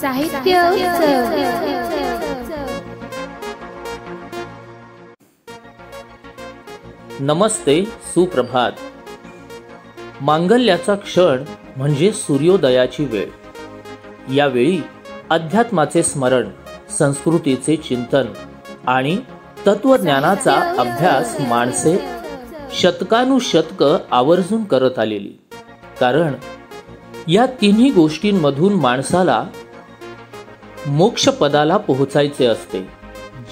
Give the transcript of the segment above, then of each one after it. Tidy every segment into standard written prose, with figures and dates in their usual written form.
साहित्य नमस्ते, सुप्रभात. मांगल्याचा क्षण म्हणजे सूर्योदयाची वेळ. यावेळी अध्यात्माचे स्मरण, संस्कृतीचे चिंतन आणि तत्वज्ञानाचा अभ्यास माणसे शतकानुशतक आवर्जून करत आलेली. कारण या तिन्ही गोष्टींमधून माणसाला मोक्षपदाला पोहोचायचे असते.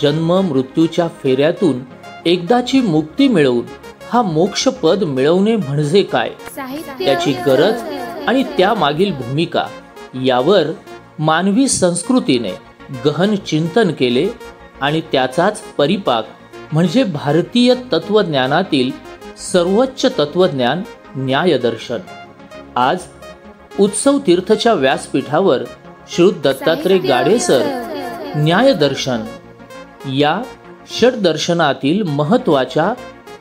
जन्म मृत्यूच्या फेऱ्यातून एकदाची मुक्ती मिळवून हा मोक्षपद मिळवणे म्हणजे काय, त्याची गरज आणि त्यामागील भूमिका यावर मानवी संस्कृतीने गहन चिंतन केले आणि त्याचाच परिपाक म्हणजे भारतीय तत्वज्ञानातील सर्वोच्च तत्वज्ञान न्यायदर्शन. आज उत्सव तीर्थच्या व्यासपीठावर श्री दत्तात्रय गाडे सर न्यायदर्शन या षडदर्शनातील महत्वाच्या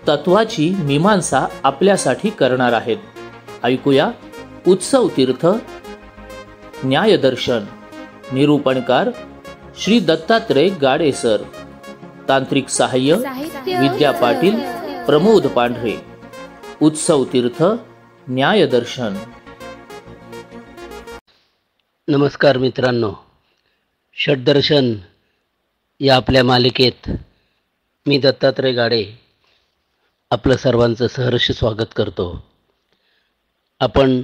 तत्वाची मीमांसा आपल्यासाठी करणार आहेत. ऐकूया उत्सव तीर्थ न्यायदर्शन. निरूपणकार श्री दत्तात्रय गाडे सर. तांत्रिक सहाय्य विद्या पाटील, प्रमोद पांढरे. उत्सव तीर्थ न्यायदर्शन. नमस्कार मित्रांनो, षडदर्शन या आपल्या मालिकेत मी दत्तात्रय गाडे आपलं सर्वांचं सहर्ष स्वागत करतो. आपण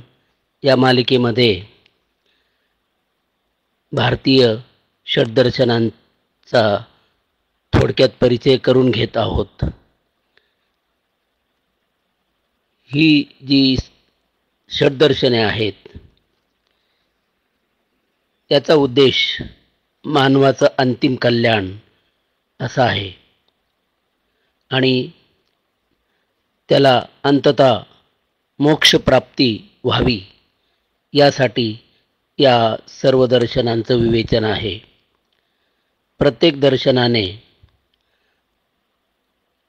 या मालिकेमध्ये भारतीय षडदर्शनांचा थोडक्यात परिचय करून घेत आहोत. ही जी षडदर्शने आहेत त्याचा उद्देश मानवाचं अंतिम कल्याण असा आहे आणि त्याला अंततः मोक्षप्राप्ती व्हावी यासाठी या सर्व दर्शनांचं विवेचन आहे. प्रत्येक दर्शनाने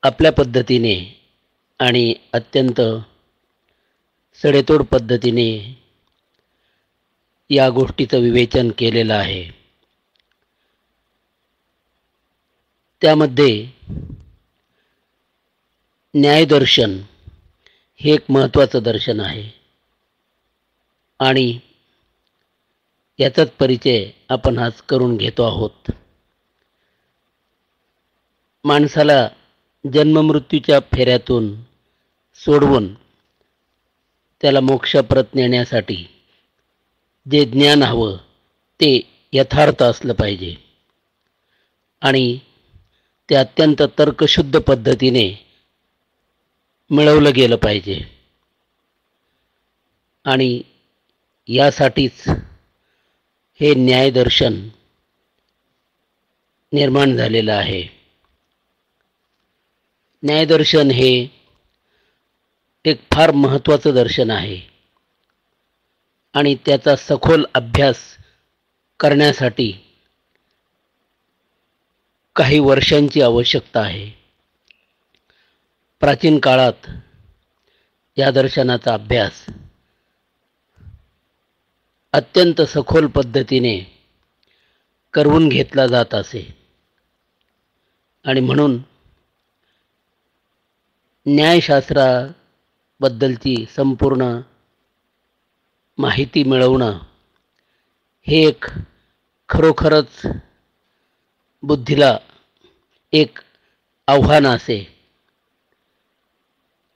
आपल्या पद्धतीने आणि अत्यंत सडेतोड पद्धतीने या गोष्टीचं विवेचन केलेलं आहे. त्यामध्ये न्यायदर्शन हे एक महत्त्वाचं दर्शन आहे आणि याचाच परिचय आपण आज करून घेतो आहोत. माणसाला जन्ममृत्यूच्या फेऱ्यातून सोडवून त्याला मोक्षाप्रत नेण्यासाठी जे ज्ञान हवं ते यथार्थ असलं पाहिजे आणि ते अत्यंत तर्कशुद्ध पद्धतीने मिळवलं गेलं पाहिजे आणि यासाठीच हे न्यायदर्शन निर्माण झालेलं आहे. न्यायदर्शन हे एक फार महत्त्वाचं दर्शन आहे आणि त्याचा सखोल अभ्यास करण्यासाठी काही वर्षांची आवश्यकता आहे. प्राचीन काळात या दर्शनाचा अभ्यास अत्यंत सखोल पद्धतीने करून घेतला जात असे आणि म्हणून न्यायशास्त्राबद्दलची संपूर्ण माहिती मिळवणं हे एक खरोखरच बुद्धीला एक आव्हान असे.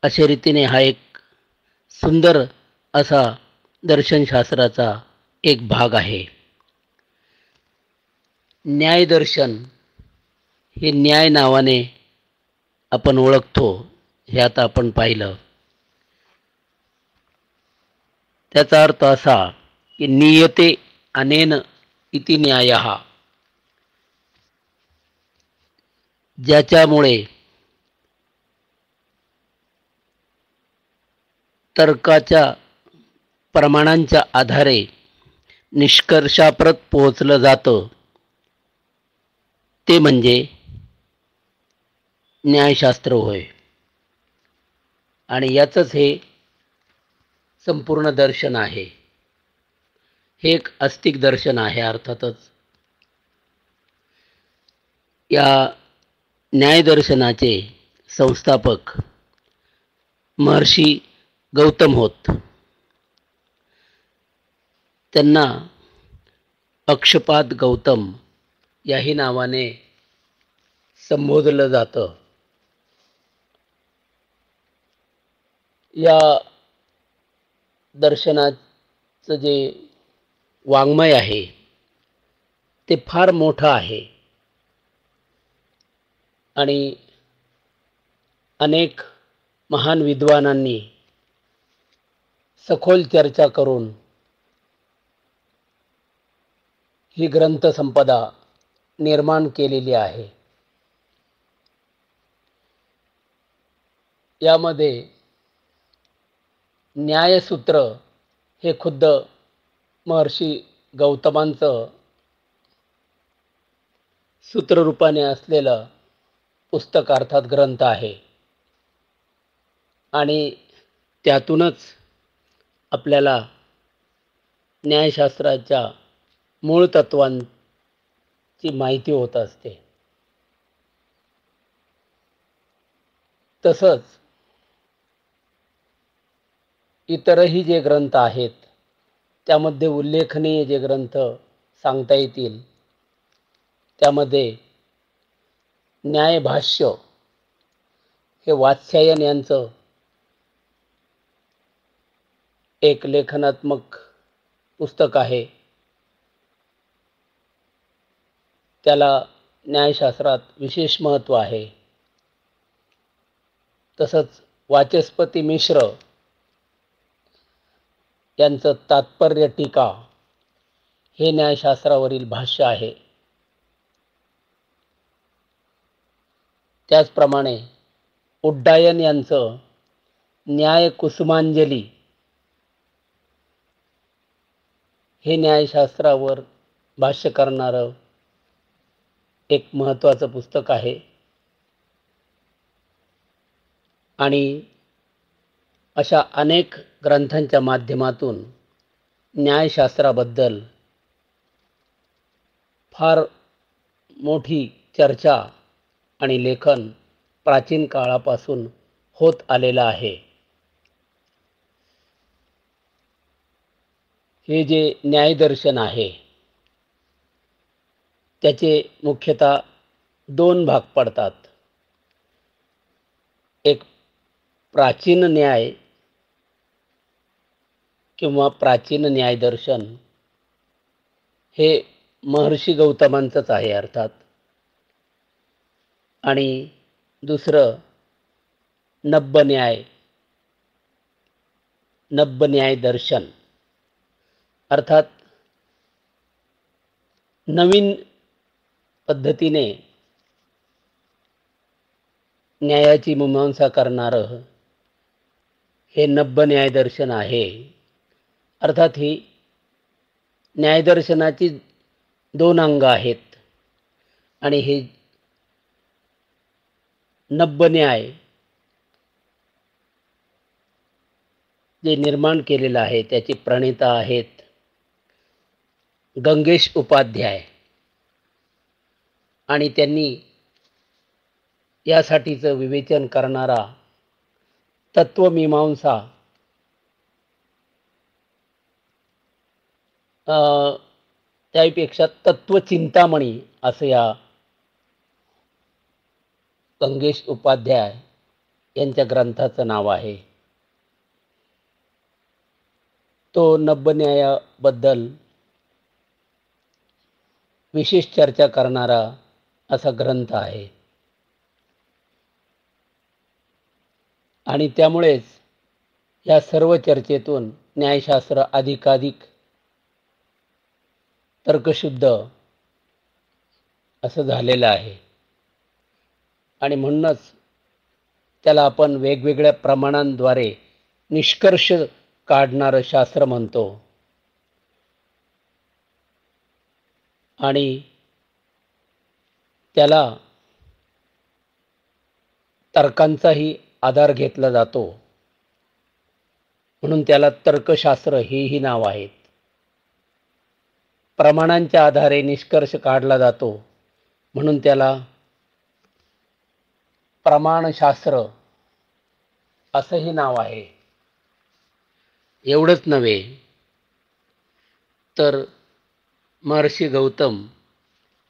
अशा रीतीने हा एक सुंदर असा दर्शनशास्त्राचा एक भाग आहे. न्यायदर्शन हे न्याय नावाने आपण ओळखतो हे आता आपण पाहिलं. त्याचा अर्थ असा की नियते अनेन इति न्यायः, ज्याच्यामुळे तर्काच्या प्रमाणांच्या आधारे निष्कर्षाप्रत पोहोचलं जातं ते म्हणजे न्यायशास्त्र होय. आणि याचंच हे संपूर्ण दर्शन आहे. हे एक आस्तिक दर्शन आहे. अर्थातच या न्यायदर्शनाचे संस्थापक महर्षी गौतम होत. त्यांना अक्षपाद गौतम याही नावाने संबोधलं जातं. या दर्शनाचं जे वाङ्मय आहे ते फार मोठं आहे आणि अनेक महान विद्वानांनी सखोल चर्चा करून ही ग्रंथसंपदा निर्माण केलेली आहे. यामध्ये न्यायसूत्र हे खुद्द महर्षी गौतमांचं सूत्ररूपाने असलेलं पुस्तक अर्थात ग्रंथ आहे आणि त्यातूनच आपल्याला न्यायशास्त्राच्या मूळ तत्वांची माहिती होत असते. तसंच इतरही जे ग्रंथ आहेत त्यामध्ये उल्लेखनीय जे ग्रंथ सांगता येतील त्यामध्ये न्यायभाष्य हे वात्स्यायन यांचं एक लेखनात्मक पुस्तक आहे. त्याला न्यायशास्त्रात विशेष महत्त्व आहे. तसंच वाचस्पती मिश्र यांचं तात्पर्य टीका हे न्यायशास्त्रावरील भाष्य आहे. त्याचप्रमाणे उड्डायन यांचं न्याय कुसुमांजली हे न्यायशास्त्रावर भाष्य करणारं एक महत्त्वाचं पुस्तक आहे. आणि अशा अनेक ग्रंथांच्या माध्यमातून न्यायशास्त्राबद्दल फार मोठी चर्चा आणि लेखन प्राचीन काळापासून होत आलेलं आहे. हे जे न्यायदर्शन आहे त्याचे मुख्यतः दोन भाग पडतात. एक प्राचीन न्याय किंवा प्राचीन न्यायदर्शन हे महर्षी गौतमांचंच आहे अर्थात. आणि दुसरं नब्बन्याय दर्शन अर्थात नवीन पद्धतीने न्यायाची मीमांसा करणारं हे नब्बन्यायदर्शन आहे. अर्थात ही न्यायदर्शनाची दोन अंग आहेत आणि हे नब्बन्याय जे निर्माण केलेलं आहे त्याची प्रणेता आहेत गंगेश उपाध्याय आणि त्यांनी यासाठीचं विवेचन करणारा तत्वमीमांसा त्यापेक्षा तत्वचिंतामणी असं या गंगेश उपाध्याय यांच्या ग्रंथाचं नाव आहे. तो नब्बन्यायाबद्दल विशेष चर्चा करणारा असा ग्रंथ आहे आणि त्यामुळेच या सर्व चर्चेतून न्यायशास्त्र अधिकाधिक तर्कशुद्ध असं झालेलं आहे आणि म्हणूनच त्याला आपण वेगवेगळ्या प्रमाणांद्वारे निष्कर्ष काढणारं शास्त्र म्हणतो. आणि त्याला तर्कांचाही आधार घेतला जातो म्हणून त्याला तर्कशास्त्र हेही नाव आहेत. प्रमाणांच्या आधारे निष्कर्ष काढला जातो, म्हणून त्याला प्रमाणशास्त्र असंही नाव आहे. एवढंच नव्हे तर महर्षी गौतम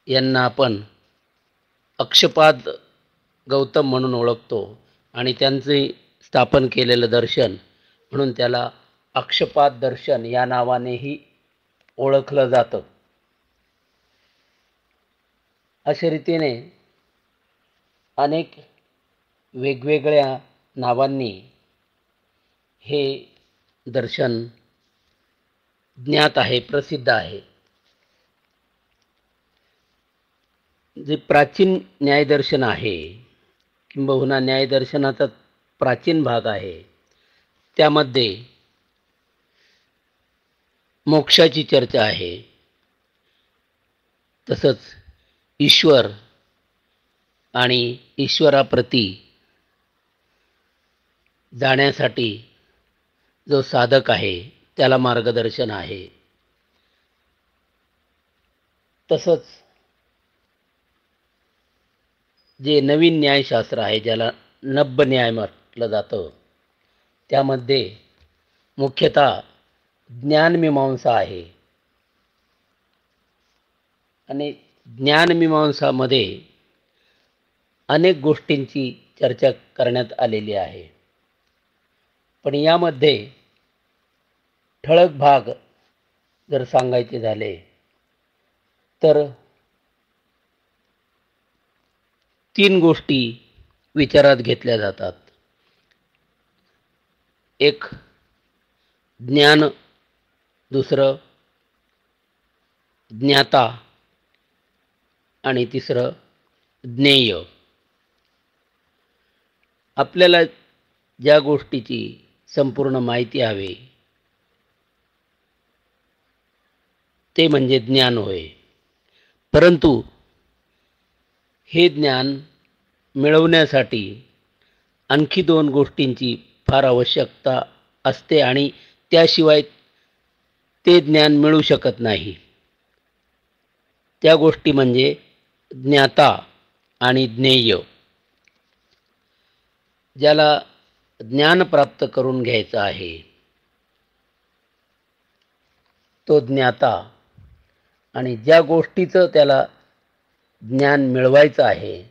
यांना आपण अक्षपाद गौतम म्हणून ओळखतो आणि त्यांचे स्थापन केलेलं दर्शन म्हणून त्याला अक्षपाद दर्शन या नावानेही ओळखलं जातं. अशा रीतीने अनेक वेगवेगळ्या नावांनी हे दर्शन ज्ञात आहे, प्रसिद्ध आहे. जे प्राचीन न्यायदर्शन आहे, किंबहुना न्यायदर्शनाचा प्राचीन भाग आहे, त्यामध्ये मोक्षाची चर्चा आहे. तसंच ईश्वर आणि ईश्वराप्रती जाण्यासाठी जो साधक आहे त्याला मार्गदर्शन आहे. तसंच जे नवीन न्यायशास्त्र आहे, ज्याला नब्ब न्याय म्हटलं जातं, त्यामध्ये मुख्यतः ज्ञानमीमांसा आहे. आणि ज्ञानमीमांसामध्ये अनेक गोष्टींची चर्चा करण्यात आलेली आहे. पण यामध्ये ठळक भाग जर सांगायचे झाले तर 3 गोष्टी विचारात घेतल्या जातात. एक ज्ञान, दुसरं ज्ञाता आणि तिसरं ज्ञेय. आपल्याला ज्या गोष्टीची संपूर्ण माहिती हवी ते म्हणजे ज्ञान होय. परंतु हे ज्ञान मिळवण्यासाठी आणखी 2 गोष्टींची फार आवश्यकता असते आणि त्याशिवाय ते ज्ञान मिळू शकत नाही. त्या गोष्टी म्हणजे ज्ञाता आणि ज्ञेय. ज्याला ज्ञान प्राप्त करून घ्यायचं आहे तो ज्ञाता, आणि ज्या गोष्टीचं त्याला ज्ञान मिळवायचं आहे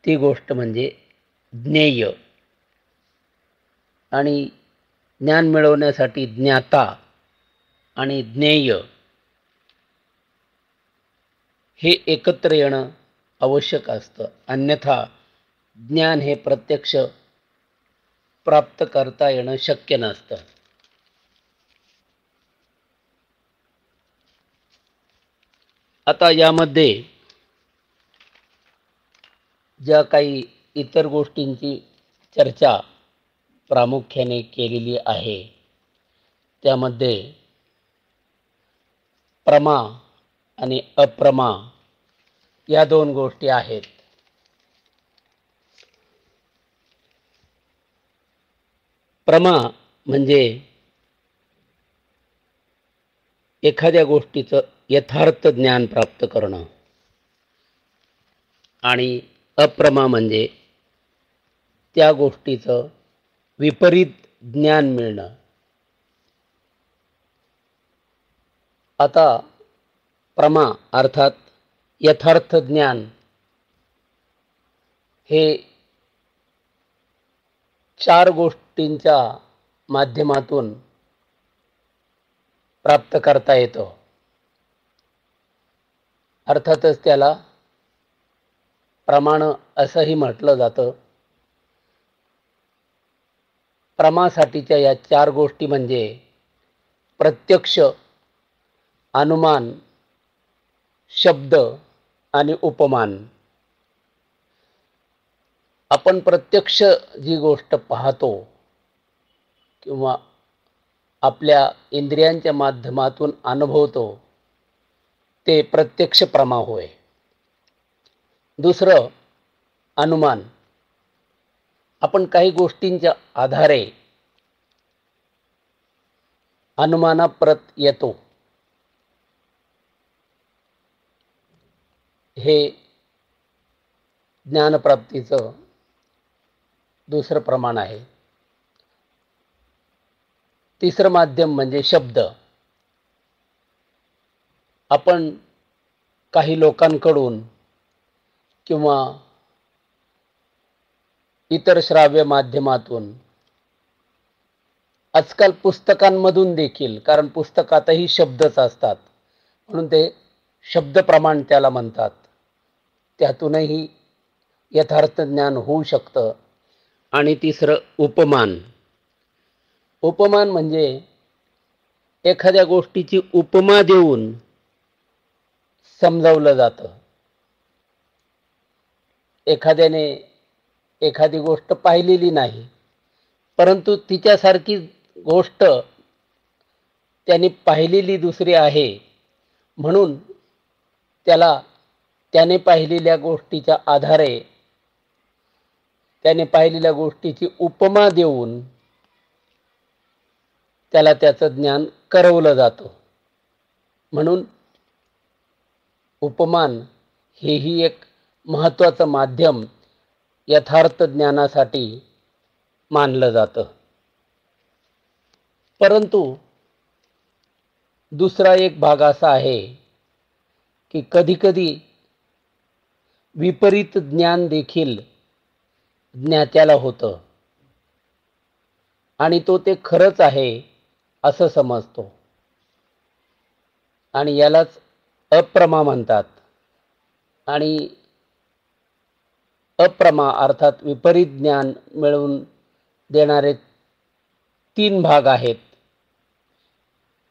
ती गोष्ट म्हणजे ज्ञेय. आणि ज्ञान मिळवण्यासाठी ज्ञाता आणि ज्ञेय हे एकत्र येणं आवश्यक असतं. अन्यथा ज्ञान हे प्रत्यक्ष प्राप्त करता येणं शक्य नसतं. आता यामध्ये ज्या काही इतर गोष्टींची चर्चा प्रामुख्याने केलेली आहे त्यामध्ये प्रमा आणि अप्रमा या 2 गोष्टी आहेत. प्रमा म्हणजे एखाद्या गोष्टीचं यथार्थ ज्ञान प्राप्त करणं, आणि अप्रमा म्हणजे त्या गोष्टीचं विपरीत ज्ञान मिळणं. आता प्रमा अर्थात यथार्थ ज्ञान हे 4 गोष्टींच्या माध्यमातून प्राप्त करता येतं. अर्थातच त्याला प्रमाण असंही म्हटलं जातं. प्रमासाठीच्या या 4 गोष्टी म्हणजे प्रत्यक्ष, अनुमान, शब्द आणि उपमान. आपण प्रत्यक्ष जी गोष्ट पाहतो किंवा आपल्या इंद्रियांच्या माध्यमातून अनुभवतो ते प्रत्यक्ष प्रमा होय. दुसरं अनुमान. आपण काही गोष्टींच्या आधारे अनुमानाप्रत येतो, हे ज्ञानप्राप्तीचं दुसरं प्रमाण आहे. तिसरं माध्यम म्हणजे शब्द. आपण काही लोकांकडून किंवा इतर श्राव्य माध्यमातून, आजकाल पुस्तकांमधून देखील, कारण पुस्तकातही शब्दच असतात म्हणून ते शब्द प्रमाण त्याला म्हणतात, त्यातूनही यथार्थ ज्ञान होऊ शकतं. आणि तिसरं उपमान. उपमान म्हणजे एखाद्या गोष्टीची उपमा देऊन समजावलं जातं. एखाद्याने एखादी गोष्ट पाहिलेली नाही, परंतु तिच्यासारखी गोष्ट त्याने पाहिलेली दुसरी आहे म्हणून त्याने पाहिलेल्या गोष्टीच्या आधारे त्याने पाहिलेल्या गोष्टीची उपमा देऊन त्याला त्याचं ज्ञान करवलं जातं. म्हणून उपमान हेही एक महत्त्वाचं माध्यम यथार्थ ज्ञानासाठी मानलं जातं. परंतु दुसरा एक भाग असा आहे की कधीकधी विपरीत ज्ञान देखील ज्ञात्याला होतं आणि तो ते खरंच आहे असं समजतो, आणि यालाच अप्रमा म्हणतात. आणि अप्रमा अर्थात विपरीत ज्ञान मिळवून देणारे 3 भाग आहेत.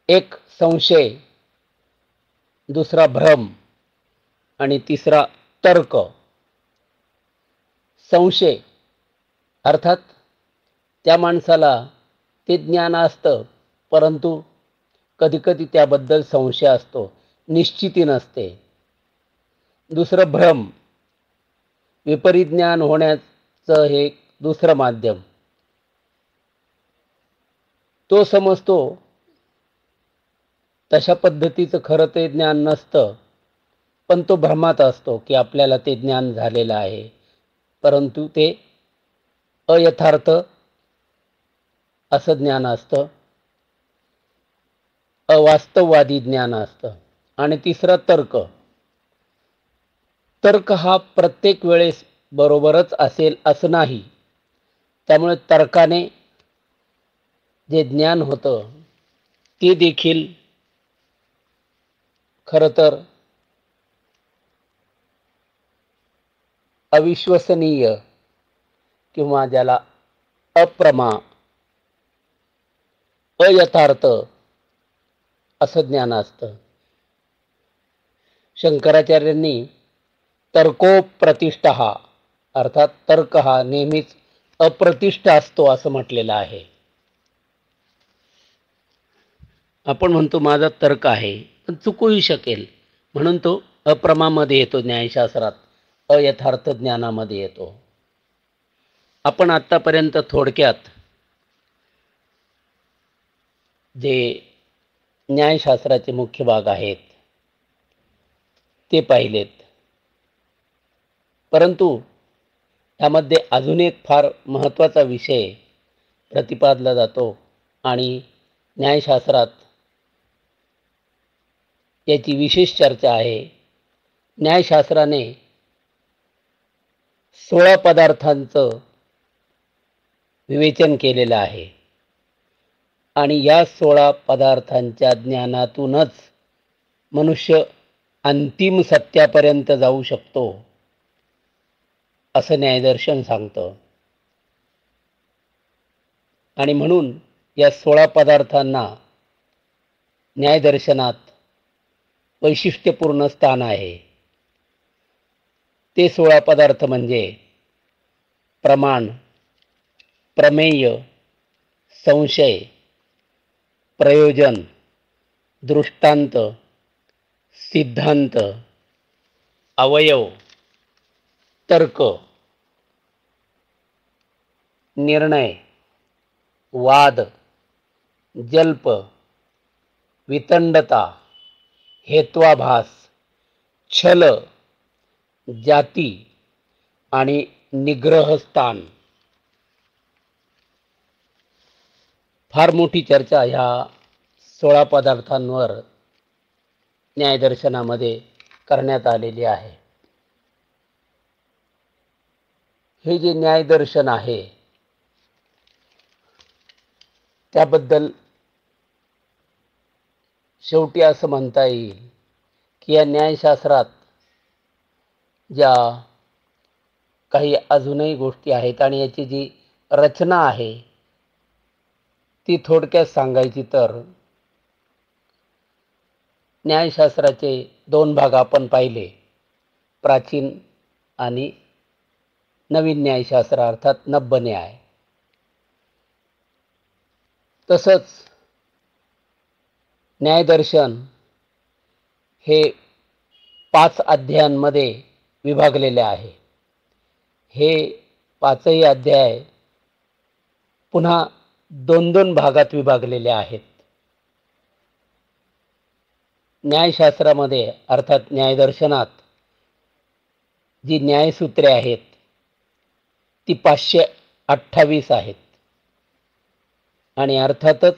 एक संशय, दुसरा भ्रम आणि तिसरा तर्क. संशय अर्थात त्या माणसाला ते ज्ञान असतं, परंतु कधीकधी त्याबद्दल संशय असतो, निश्चिती नसते. दुसरं भ्रम, विपरीत ज्ञान होण्याचं हे दुसरं माध्यम. तो समजतो तशा पद्धतीचं खरं ते ज्ञान नसतं, पण तो भ्रमात असतो की आपल्याला ते ज्ञान झालेलं आहे, परंतु ते अयथार्थ असं ज्ञान असतं, अवास्तववादी ज्ञान असतं. आणि तिसरा तर्क. तर्क हा प्रत्येक वेळेस बरोबरच असेल असं नाही, त्यामुळे तर्काने जे ज्ञान होतं ते देखील खरं तर अविश्वसनीय किंवा ज्याला अप्रमा, अयथार्थ असं ज्ञान असतं. शंकराचार्यांनी तर्कोप्रतिष्ठः अर्थात तर्क हा नेहमीच अप्रतिष्ठ असतो असं म्हटलेलं आहे. आपण म्हणतो माझा तर्क आहे, पण चुकूही शकेल, म्हणून तो अप्रमामध्ये येतो, न्यायशास्त्रात अयथार्थ ज्ञानामध्ये येतो. आपण आत्तापर्यंत थोडक्यात जे न्यायशास्त्राचे मुख्य भाग आहेत ते पाहिलेत, परंतु त्यामध्ये अजून एक फार महत्त्वाचा विषय प्रतिपादला जातो आणि न्यायशास्त्रात याची विशेष चर्चा आहे. न्यायशास्त्राने 16 पदार्थांचं विवेचन केलेलं आहे आणि या 16 पदार्थांच्या ज्ञानातूनच मनुष्य अंतिम सत्यापर्यंत जाऊ शकतो असं न्यायदर्शन सांगतं. आणि म्हणून या 16 पदार्थांना न्यायदर्शनात वैशिष्ट्यपूर्ण स्थान आहे. ते 16 पदार्थ म्हणजे प्रमाण, प्रमेय, संशय, प्रयोजन, दृष्टांत, सिद्धांत, अवयव, तर्क, निर्णय, वाद, जल्प, वितंडता, हेत्वाभास, छल, जाती आणि निग्रहस्थान. फार मोठी चर्चा ह्या 16 पदार्थांवर न्यायदर्शनामध्ये करण्यात आलेली आहे. हे जे न्यायदर्शन आहे त्याबद्दल शेवटी असं म्हणता येईल की या न्यायशास्त्रात ज्या काही अजूनही गोष्टी आहेत आणि याची जी रचना आहे ती थोडक्यात सांगायची तर न्यायशास्त्राचे 2 भाग आपण पाहिले, प्राचीन आणि नवीन न्यायशास्त्र अर्थात नव्य न्याय. तसंच न्यायदर्शन हे 5 अध्यायांमध्ये विभागलेले आहे. हे 5ही अध्याय पुन्हा 2 भागात विभागलेले आहेत. न्यायशास्त्रामध्ये अर्थात न्यायदर्शनात जी न्यायसूत्रे आहेत ती 528 आहेत आणि अर्थातच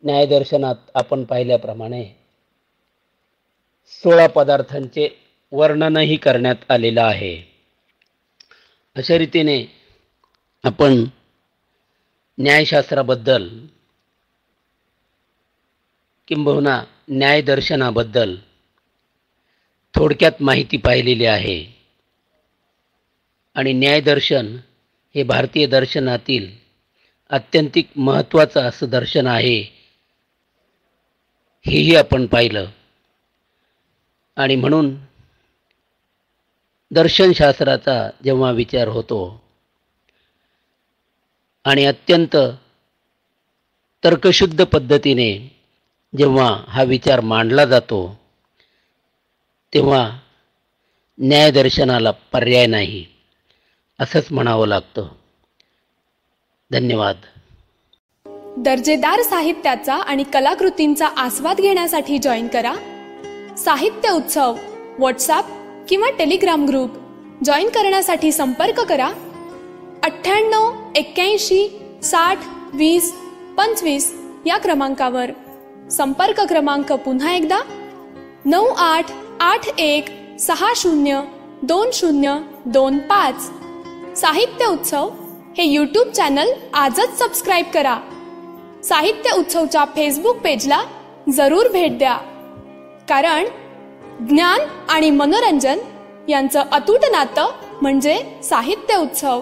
न्यायदर्शनात आपण पाहिल्याप्रमाणे 16 पदार्थांचे वर्णनही करण्यात आलेलं आहे. अशा रीतीने आपण न्यायशास्त्राबद्दल किंबहुना न्यायदर्शनाबद्दल थोडक्यात माहिती पाहिलेली आहे. आणि न्यायदर्शन हे भारतीय दर्शनातील अत्यंतिक महत्त्वाचं असं दर्शन आहे हेही आपण पाहिलं. आणि म्हणून दर्शनशास्त्राचा जेव्हा विचार होतो आणि अत्यंत तर्कशुद्ध पद्धतीने जेव्हा हा विचार मांडला जातो तेव्हा न्यायदर्शनाला पर्याय नाही असंच म्हणावं लागतं. धन्यवाद. दर्जेदार साहित्याचा आणि कलाकृतींचा आस्वाद घेण्यासाठी जॉईन करा साहित्य उत्सव व्हॉट्सॲप किंवा टेलिग्राम ग्रुप. जॉईन करण्यासाठी संपर्क करा 98 81 60 20 25 या क्रमांकावर. संपर्क क्रमांक पुन्हा एकदा 9881 60 2025. साहित्य उत्सव हे यूट्यूब चॅनल आजच सबस्क्राईब करा. साहित्य उत्सवच्या फेसबुक पेजला जरूर भेट द्या, कारण ज्ञान आणि मनोरंजन यांचं अतूट नातं म्हणजे साहित्य उत्सव.